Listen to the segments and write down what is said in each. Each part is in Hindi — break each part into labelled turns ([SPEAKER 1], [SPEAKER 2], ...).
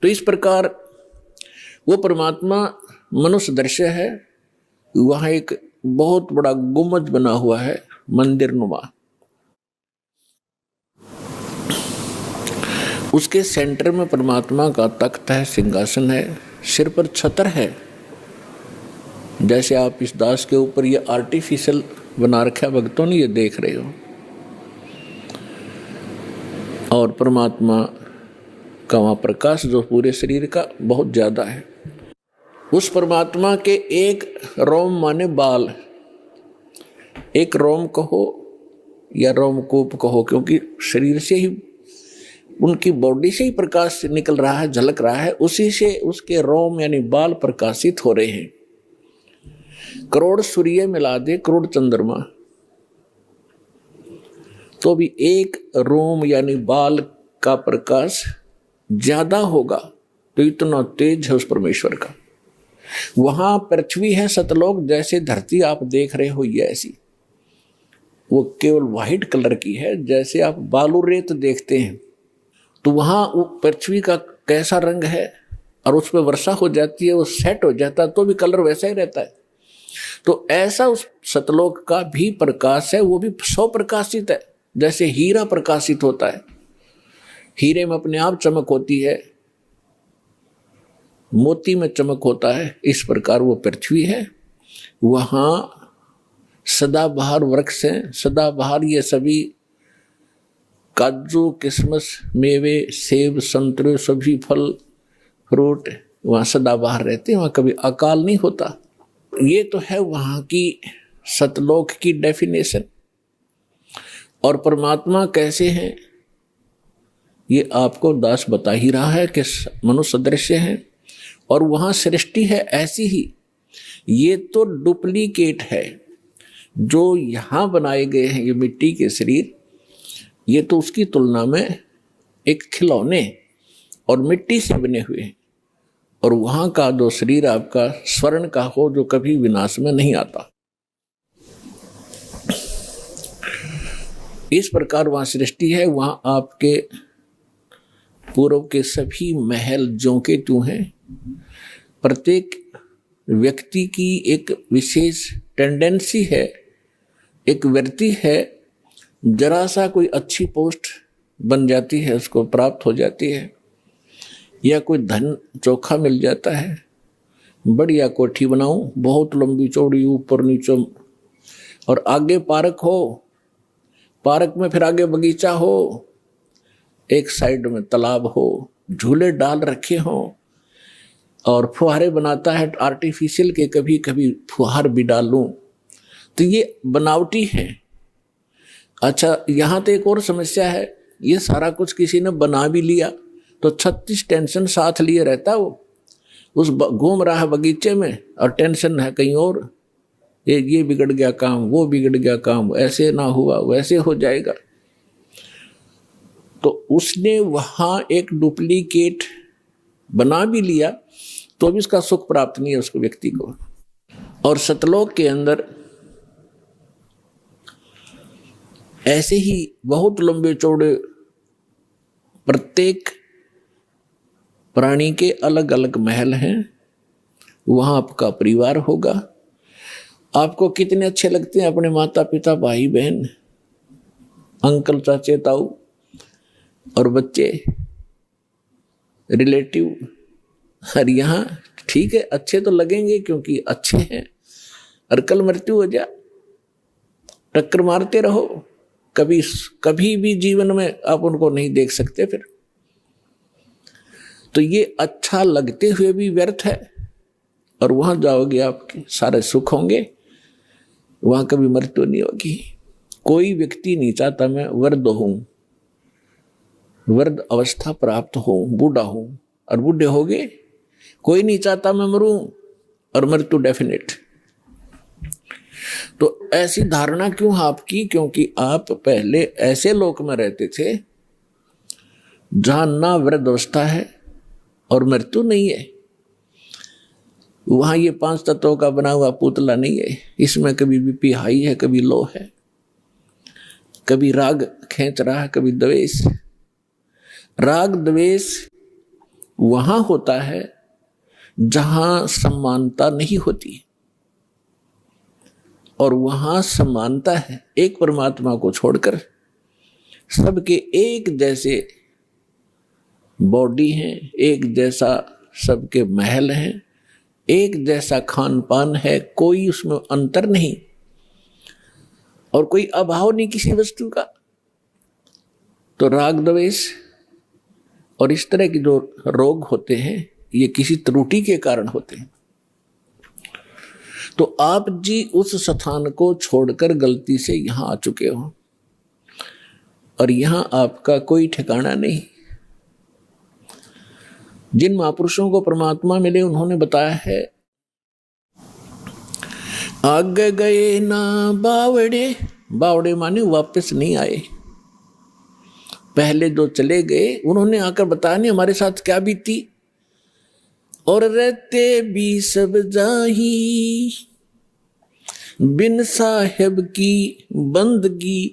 [SPEAKER 1] तो इस प्रकार वो परमात्मा मनुष्य दृश्य है। वहां एक बहुत बड़ा गुम्बद बना हुआ है, मंदिर नुमा। उसके सेंटर में परमात्मा का तख्त है, सिंहासन है, सिर पर छत्र है। जैसे आप इस दास के ऊपर ये आर्टिफिशियल बना रखा है, भक्तों ने ये देख रहे हो। और परमात्मा का वहाँ प्रकाश जो पूरे शरीर का बहुत ज्यादा है। उस परमात्मा के एक रोम माने बाल, एक रोम कहो या रोमकूप कहो, क्योंकि शरीर से ही, उनकी बॉडी से ही प्रकाश निकल रहा है, झलक रहा है, उसी से उसके रोम यानी बाल प्रकाशित हो रहे हैं। करोड़ सूर्य मिला दे, करोड़ चंद्रमा, तो भी एक रोम यानी बाल का प्रकाश ज्यादा होगा। तो इतना तेज है उस परमेश्वर का। वहां पृथ्वी है सतलोक, जैसे धरती आप देख रहे हो ये ऐसी, वो केवल व्हाइट कलर की है। जैसे आप बालू रेत देखते हैं तो वहां वो पृथ्वी का कैसा रंग है, और उस पर वर्षा हो जाती है, वो सेट हो जाता है तो भी कलर वैसा ही रहता है। तो ऐसा उस सतलोक का भी प्रकाश है, वो भी सौ प्रकाशित है। जैसे हीरा प्रकाशित होता है, हीरे में अपने आप चमक होती है, मोती में चमक होता है, इस प्रकार वो पृथ्वी है। वहां सदाबहार वृक्ष हैं, सदाबहार ये सभी काजू, किशमिश, मेवे, सेब, संतरे, सभी फल फ्रूट वहां सदाबहार रहते हैं, वहां कभी अकाल नहीं होता। ये तो है वहां की सतलोक की डेफिनेशन। और परमात्मा कैसे हैं ये आपको दास बता ही रहा है कि मनुष्य दृश्य है, और वहां सृष्टि है ऐसी ही। ये तो डुप्लीकेट है जो यहां बनाए गए हैं, ये मिट्टी के शरीर, ये तो उसकी तुलना में एक खिलौने और मिट्टी से बने हुए हैं। और वहां का जो शरीर आपका स्वर्ण का हो, जो कभी विनाश में नहीं आता। इस प्रकार वहां सृष्टि है। वहां आपके पूर्व के सभी महल ज्यों के त्यों हैं। प्रत्येक व्यक्ति की एक विशेष टेंडेंसी है, एक वृत्ति है, जरा सा कोई अच्छी पोस्ट बन जाती है, उसको प्राप्त हो जाती है, या कोई धन चोखा मिल जाता है, बढ़िया कोठी बनाऊं, बहुत लंबी चौड़ी, ऊपर नीचे, और आगे पार्क हो, पार्क में फिर आगे बगीचा हो, एक साइड में तालाब हो, झूले डाल रखे हो, और फुहारे बनाता है आर्टिफिशियल के, कभी कभी फुहार भी डाल लूं, तो ये बनावटी है। अच्छा, यहां तो एक और समस्या है, ये सारा कुछ किसी ने बना भी लिया तो 36 टेंशन साथ लिए रहता है। वो उस घूम रहा है बगीचे में और टेंशन है कहीं और, ये बिगड़ गया काम, वो बिगड़ गया काम, ऐसे ना हुआ वैसे हो जाएगा। तो उसने वहां एक डुप्लीकेट बना भी लिया तो भी उसका सुख प्राप्त नहीं है उसको, व्यक्ति को। और सतलोक के अंदर ऐसे ही बहुत लंबे चौड़े, प्रत्येक प्राणी के अलग अलग महल हैं। वहां आपका परिवार होगा। आपको कितने अच्छे लगते हैं अपने माता पिता, भाई बहन, अंकल, चाचे, ताऊ और बच्चे, रिलेटिव। और यहाँ ठीक है, अच्छे तो लगेंगे क्योंकि अच्छे हैं, और कल मृत्यु हो जा, टक्कर मारते रहो, कभी भी जीवन में आप उनको नहीं देख सकते फिर। तो ये अच्छा लगते हुए भी व्यर्थ है। और वहां जाओगे आपके सारे सुख होंगे, वहां कभी मृत्यु नहीं होगी। कोई व्यक्ति नहीं चाहता मैं वृद्ध हूं, वृद्ध अवस्था प्राप्त हो, बूढ़ा हूं, और बूढ़े हो गए। कोई नहीं चाहता मैं मरूं, और मृत्यु डेफिनेट। तो ऐसी धारणा क्यों आपकी? क्योंकि आप पहले ऐसे लोक में रहते थे जहां ना वृद्ध अवस्था है और मृत्यु नहीं है। वहां ये 5 तत्वों का बना हुआ पुतला नहीं है, इसमें कभी बीपी हाई है, कभी लो है, कभी राग खींच रहा है, कभी द्वेष। राग द्वेष वहां होता है जहां समानता नहीं होती, और वहां समानता है एक परमात्मा को छोड़कर। सबके एक जैसे बॉडी हैं, एक जैसा सबके महल हैं, एक जैसा खान पान है, कोई उसमें अंतर नहीं और कोई अभाव नहीं किसी वस्तु का। तो राग द्वेष और इस तरह के जो रोग होते हैं ये किसी त्रुटि के कारण होते हैं। तो आप जी उस स्थान को छोड़कर गलती से यहां आ चुके हो और यहां आपका कोई ठिकाना नहीं। जिन महापुरुषों को परमात्मा मिले उन्होंने बताया है, आगे गए ना बावड़े, बावड़े माने वापस नहीं आए। पहले जो चले गए उन्होंने आकर बताया नहीं हमारे साथ क्या बीती। और रहते भी सब जाही, बिन साहेब की बंदगी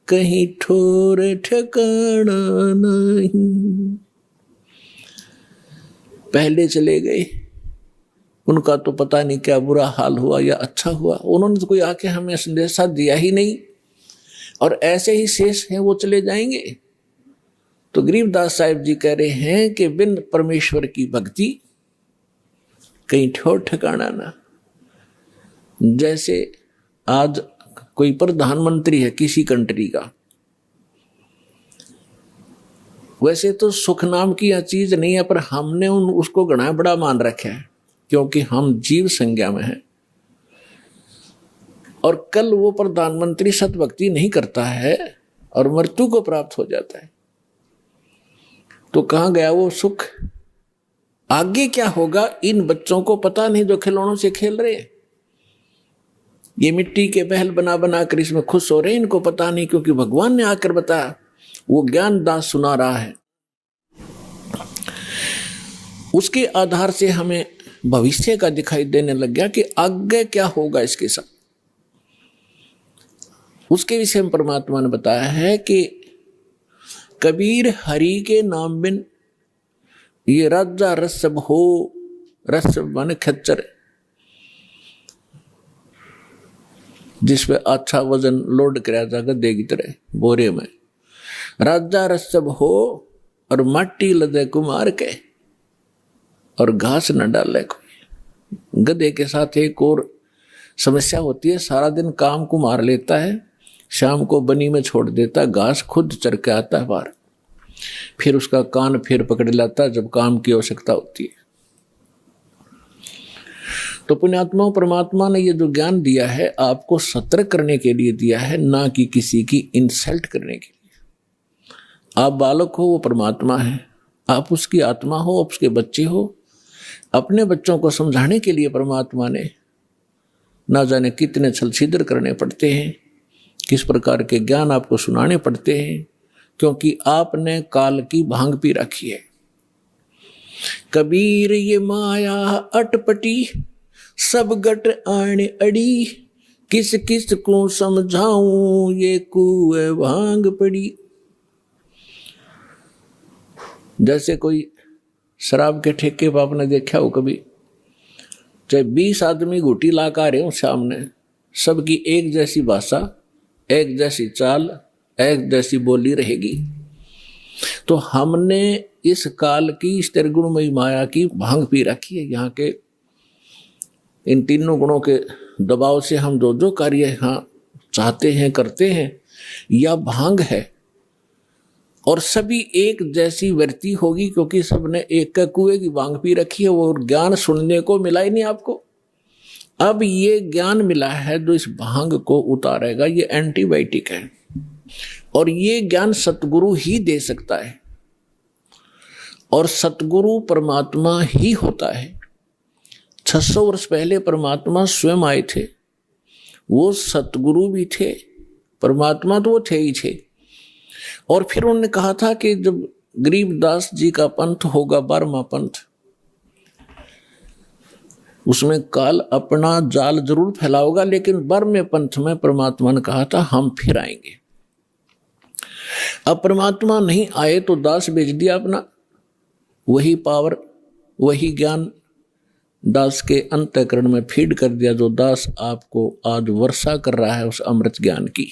[SPEAKER 1] कहीं ठोर ठिकाना नहीं। पहले चले गए, उनका तो पता नहीं क्या बुरा हाल हुआ या अच्छा हुआ, उन्होंने तो कोई आके हमें संदेशा दिया ही नहीं, और ऐसे ही शेष हैं वो चले जाएंगे। तो गरीबदास साहिब जी कह रहे हैं कि बिन परमेश्वर की भक्ति कहीं ठोर ठिकाना ना। जैसे आज कोई प्रधानमंत्री है किसी कंट्री का, वैसे तो सुख नाम की यह चीज नहीं है, पर हमने उसको घना बड़ा मान रखा है क्योंकि हम जीव संज्ञा में हैं। और कल वो प्रधानमंत्री सतभक्ति नहीं करता है और मृत्यु को प्राप्त हो जाता है, तो कहां गया वो सुख? आगे क्या होगा इन बच्चों को पता नहीं जो खिलौनों से खेल रहे हैं। ये मिट्टी के महल बना बना कर इसमें खुश हो रहे हैं, इनको पता नहीं, क्योंकि भगवान ने आकर बताया, वो ज्ञान दास सुना रहा है। उसके आधार से हमें भविष्य का दिखाई देने लग गया कि आगे क्या होगा इसके साथ। उसके विषय में परमात्मा ने बताया है कि कबीर हरि के नाम बिन ये राजा रसब हो, रसब माने खच्चर, जिसपे अच्छा वजन लोड कराया जाएगा गद्दे की तरह बोरे में। राजा रसब हो और माटी लदे कुमार के और घास न डाले कोई। गधे के साथ एक और समस्या होती है, सारा दिन काम को मार लेता है, शाम को बनी में छोड़ देता, घास खुद चर के आता है बाहर, फिर उसका कान फिर पकड़ लाता जब काम की आवश्यकता होती है। तो पुण्यात्माओं, परमात्मा ने ये जो ज्ञान दिया है आपको सतर्क करने के लिए दिया है, ना कि किसी की इंसल्ट करने के लिए। आप बालक हो, वो परमात्मा है, आप उसकी आत्मा हो, आप उसके बच्चे हो। अपने बच्चों को समझाने के लिए परमात्मा ने ना जाने कितने छल छिद्र करने पड़ते हैं, किस प्रकार के ज्ञान आपको सुनाने पड़ते हैं, क्योंकि आपने काल की भांग पी रखी है। कबीर ये माया अटपटी, सब गट आने अड़ी, किस किस को समझाऊं ये कुए भांग पड़ी। जैसे कोई शराब के ठेके पर आपने देखा हो कभी, चाहे 20 आदमी घूटी ला कर आ रहे हो सामने, सबकी एक जैसी भाषा, एक जैसी चाल, एक जैसी बोली रहेगी। तो हमने इस काल की इस त्रिगुणमयी माया की भांग पी रखी है। यहाँ के इन तीनों गुणों के दबाव से हम जो जो कार्य यहाँ चाहते हैं करते हैं, यह भांग है। और सभी एक जैसी वृत्ति होगी, क्योंकि सबने एक का कुएं की भांग पी रखी है। वो ज्ञान सुनने को मिला ही नहीं आपको। अब ये ज्ञान मिला है जो इस भांग को उतारेगा, ये एंटीबायोटिक है, और ये ज्ञान सतगुरु ही दे सकता है। और सतगुरु परमात्मा ही होता है। 600 वर्ष पहले परमात्मा स्वयं आए थे, वो सतगुरु भी थे, परमात्मा तो वो थे ही थे। और फिर उन्होंने कहा था कि जब गरीबदास जी का पंथ होगा 12वां पंथ, उसमें काल अपना जाल जरूर फैलाओगा, लेकिन 12वें पंथ में परमात्मा ने कहा था हम फिर आएंगे। अब परमात्मा नहीं आए तो दास बेच दिया अपना, वही पावर वही ज्ञान दास के अंतःकरण में फीड कर दिया, जो दास आपको आज वर्षा कर रहा है उस अमृत ज्ञान की।